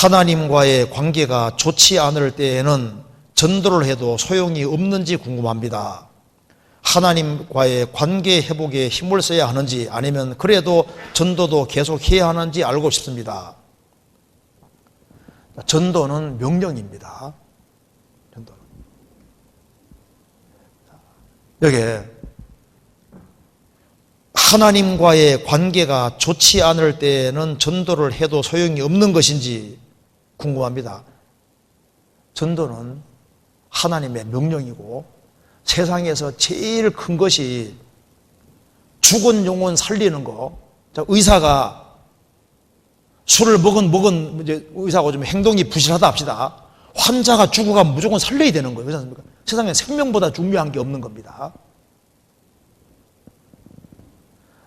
하나님과의 관계가 좋지 않을 때에는 전도를 해도 소용이 없는지 궁금합니다. 하나님과의 관계 회복에 힘을 써야 하는지 아니면 그래도 전도도 계속 해야 하는지 알고 싶습니다. 전도는 명령입니다. 전도. 여기 하나님과의 관계가 좋지 않을 때에는 전도를 해도 소용이 없는 것인지 궁금합니다. 전도는 하나님의 명령이고 세상에서 제일 큰 것이 죽은 영혼 살리는 거. 의사가 술을 먹은 이제 의사가 좀 행동이 부실하다 합시다. 환자가 죽어가면 무조건 살려야 되는 거예요. 그렇지 않습니까? 세상에 생명보다 중요한 게 없는 겁니다.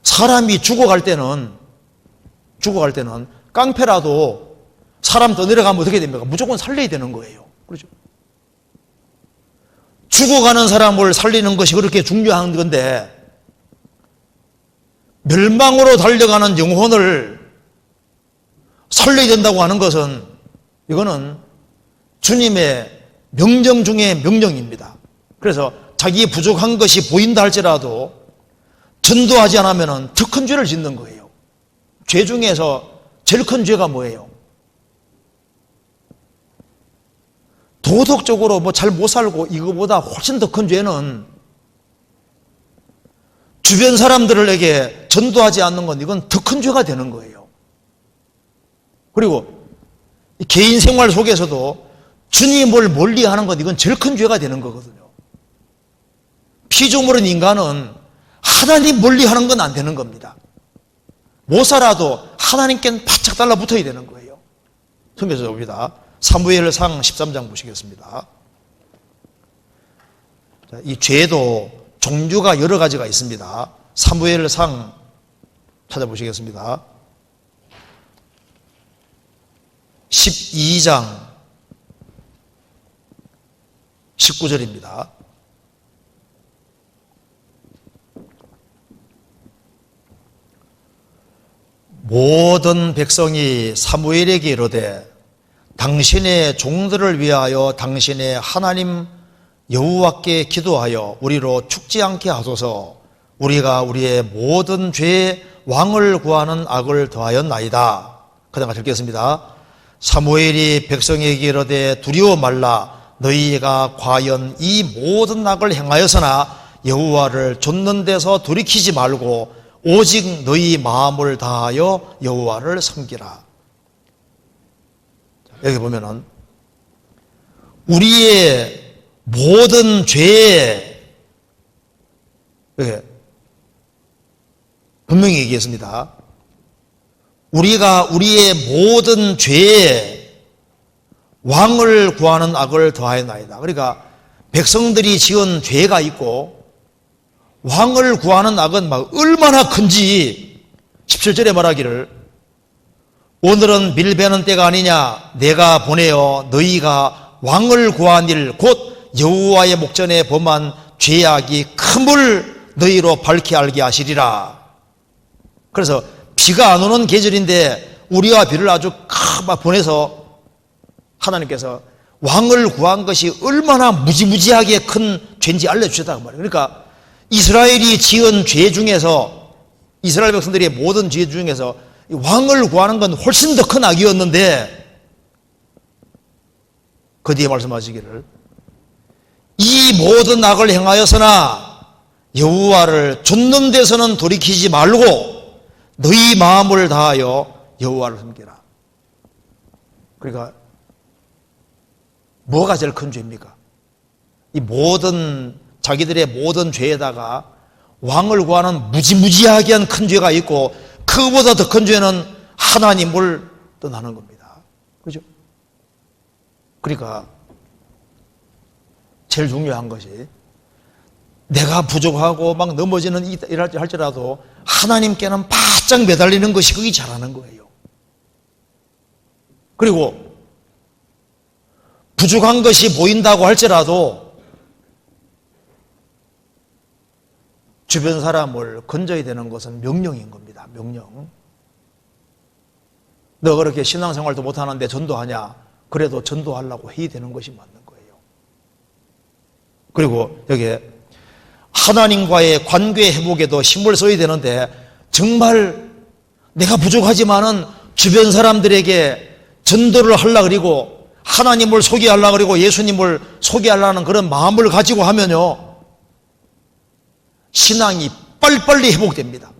사람이 죽어갈 때는 깡패라도 사람 더 내려가면 어떻게 됩니까? 무조건 살려야 되는 거예요. 그렇죠? 죽어가는 사람을 살리는 것이 그렇게 중요한 건데 멸망으로 달려가는 영혼을 살려야 된다고 하는 것은 이거는 주님의 명령 중에 명령입니다. 그래서 자기 부족한 것이 보인다 할지라도 전도하지 않으면 더 큰 죄를 짓는 거예요. 죄 중에서 제일 큰 죄가 뭐예요? 도덕적으로 뭐 잘 못 살고 이거보다 훨씬 더 큰 죄는 주변 사람들에게 전도하지 않는 건 이건 더 큰 죄가 되는 거예요. 그리고 개인 생활 속에서도 주님을 멀리하는 건 이건 제일 큰 죄가 되는 거거든요. 피조물인 인간은 하나님 멀리하는 건 안 되는 겁니다. 못 살아도 하나님께 바짝 달라붙어야 되는 거예요. 성경에서 봅니다. 사무엘상 13장 보시겠습니다. 이 죄도 종류가 여러 가지가 있습니다. 사무엘상 찾아보시겠습니다. 12장 19절입니다. 모든 백성이 사무엘에게 이르되 당신의 종들을 위하여 당신의 하나님 여호와께 기도하여 우리로 죽지 않게 하소서. 우리가 우리의 모든 죄에 왕을 구하는 악을 더하였나이다. 그 다음 같이 읽겠습니다. 사무엘이 백성에게 이르되 두려워 말라. 너희가 과연 이 모든 악을 행하였으나 여호와를 좇는 데서 돌이키지 말고 오직 너희 마음을 다하여 여호와를 섬기라. 여기 보면은 우리의 모든 죄에 분명히 얘기했습니다. 우리가 우리의 모든 죄에 왕을 구하는 악을 더하였나이다. 그러니까 백성들이 지은 죄가 있고 왕을 구하는 악은 막 얼마나 큰지 17절에 말하기를 오늘은 밀베는 때가 아니냐 내가 보내어 너희가 왕을 구한 일 곧 여호와의 목전에 범한 죄악이 큼을 너희로 밝히 알게 하시리라. 그래서 비가 안 오는 계절인데 우리와 비를 아주 막 보내서 하나님께서 왕을 구한 것이 얼마나 무지무지하게 큰 죄인지 알려주셨다고 말이에요. 그러니까 이스라엘이 지은 죄 중에서 이스라엘 백성들의 모든 죄 중에서 왕을 구하는 건 훨씬 더 큰 악이었는데 그 뒤에 말씀하시기를 이 모든 악을 행하였으나 여호와를 좇는 데서는 돌이키지 말고 너희 마음을 다하여 여호와를 섬기라. 그러니까 뭐가 제일 큰 죄입니까? 이 모든 자기들의 모든 죄에다가 왕을 구하는 무지무지하게 한 큰 죄가 있고 그보다 더 큰 죄는 하나님을 떠나는 겁니다. 그죠? 그러니까 제일 중요한 것이 내가 부족하고 막 넘어지는 일할 때 할지라도 하나님께는 바짝 매달리는 것이 그게 잘하는 거예요. 그리고 부족한 것이 보인다고 할지라도 주변 사람을 건져야 되는 것은 명령인 겁니다. 너 그렇게 신앙생활도 못하는데 전도하냐? 그래도 전도하려고 해야 되는 것이 맞는 거예요. 그리고 여기 하나님과의 관계 회복에도 힘을 써야 되는데 정말 내가 부족하지만은 주변 사람들에게 전도를 하려고 그리고 하나님을 소개하려고 그리고 예수님을 소개하려는 그런 마음을 가지고 하면요, 신앙이 빨리빨리 회복됩니다.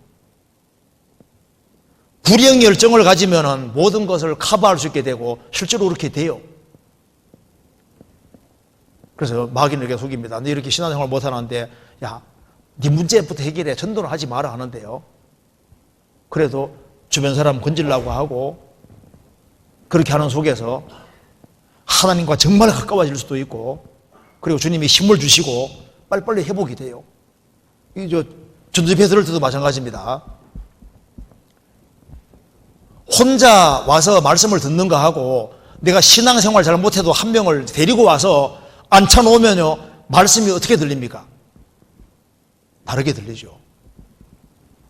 구령 열정을 가지면은 모든 것을 커버할 수 있게 되고 실제로 그렇게 돼요. 그래서 마귀는 이렇게 속입니다. 너 이렇게 신앙생활 못하는데 야, 네 문제부터 해결해. 전도를 하지 마라 하는데요, 그래도 주변 사람 건지려고 하고 그렇게 하는 속에서 하나님과 정말 가까워질 수도 있고, 그리고 주님이 힘을 주시고 빨리빨리 회복이 돼요. 이 전도 집회 들을 때도 마찬가지입니다. 혼자 와서 말씀을 듣는가 하고 내가 신앙생활 잘 못해도 한 명을 데리고 와서 앉혀놓으면요, 말씀이 어떻게 들립니까? 다르게 들리죠.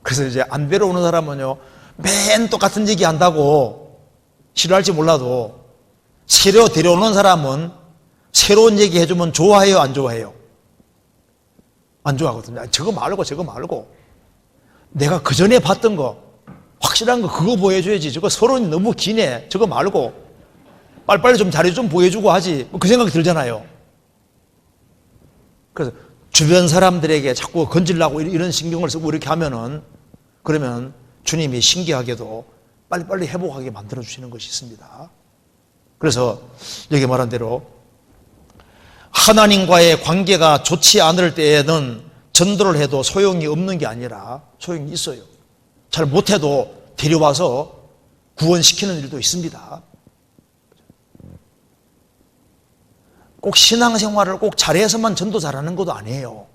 그래서 이제 안 데려오는 사람은요, 맨 똑같은 얘기 한다고 싫어할지 몰라도 새로 데려오는 사람은 새로운 얘기 해주면 좋아해요, 안 좋아해요? 안 좋아하거든요. 저거 말고 내가 그 전에 봤던 거 확실한 거 그거 보여줘야지. 저거 서론이 너무 기네. 저거 말고 빨리빨리 좀 자료 좀 보여주고 하지. 그 생각이 들잖아요. 그래서 주변 사람들에게 자꾸 건질라고 이런 신경을 쓰고 이렇게 하면은, 그러면 주님이 신기하게도 빨리빨리 회복하게 만들어주시는 것이 있습니다. 그래서 여기 말한 대로 하나님과의 관계가 좋지 않을 때에는 전도를 해도 소용이 없는 게 아니라 소용이 있어요. 잘 못해도 데려와서 구원시키는 일도 있습니다. 꼭 신앙생활을 꼭 잘해서만 전도 잘하는 것도 아니에요.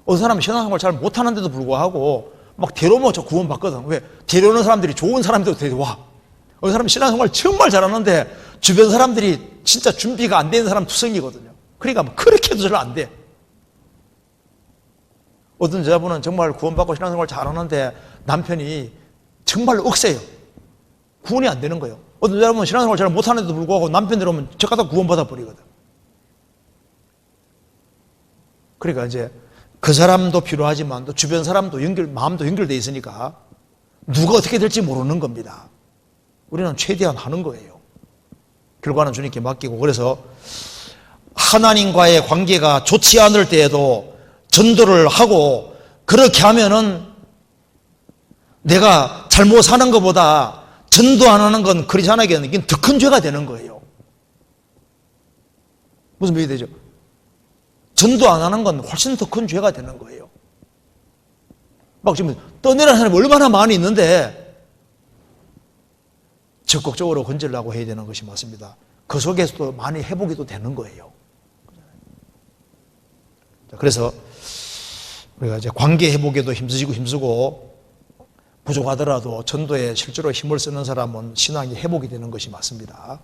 어떤 사람은 신앙생활 잘 못하는데도 불구하고 막 데려오면 저 구원받거든. 왜? 데려오는 사람들이 좋은 사람들도 데려와. 어떤 사람은 신앙생활 정말 잘하는데 주변 사람들이 진짜 준비가 안 되는 사람 투성이거든요. 그러니까 뭐 그렇게 해도 잘 안 돼. 어떤 여자분은 정말 구원받고 신앙생활 잘하는데 남편이 정말 억세요. 구원이 안 되는 거예요. 어떤 여자분은 신앙생활 잘 못하는데도 불구하고 남편 들어오면 저 갖다 구원받아 버리거든. 그러니까 이제 그 사람도 필요하지만 또 주변 사람도 마음도 연결되어 있으니까 누가 어떻게 될지 모르는 겁니다. 우리는 최대한 하는 거예요. 결과는 주님께 맡기고. 그래서 하나님과의 관계가 좋지 않을 때에도 전도를 하고, 그렇게 하면은 내가 잘못 사는 것보다 전도 안 하는 건 크리스찬에게는 이게 더 큰 죄가 되는 거예요. 무슨 말이 되죠? 전도 안 하는 건 훨씬 더 큰 죄가 되는 거예요. 막 지금 떠내려는 사람이 얼마나 많이 있는데 적극적으로 건지려고 해야 되는 것이 맞습니다. 그 속에서도 많이 회복이 또 되는 거예요. 그래서 우리가 이제 관계 회복에도 힘쓰고 부족하더라도 전도에 실제로 힘을 쓰는 사람은 신앙이 회복이 되는 것이 맞습니다.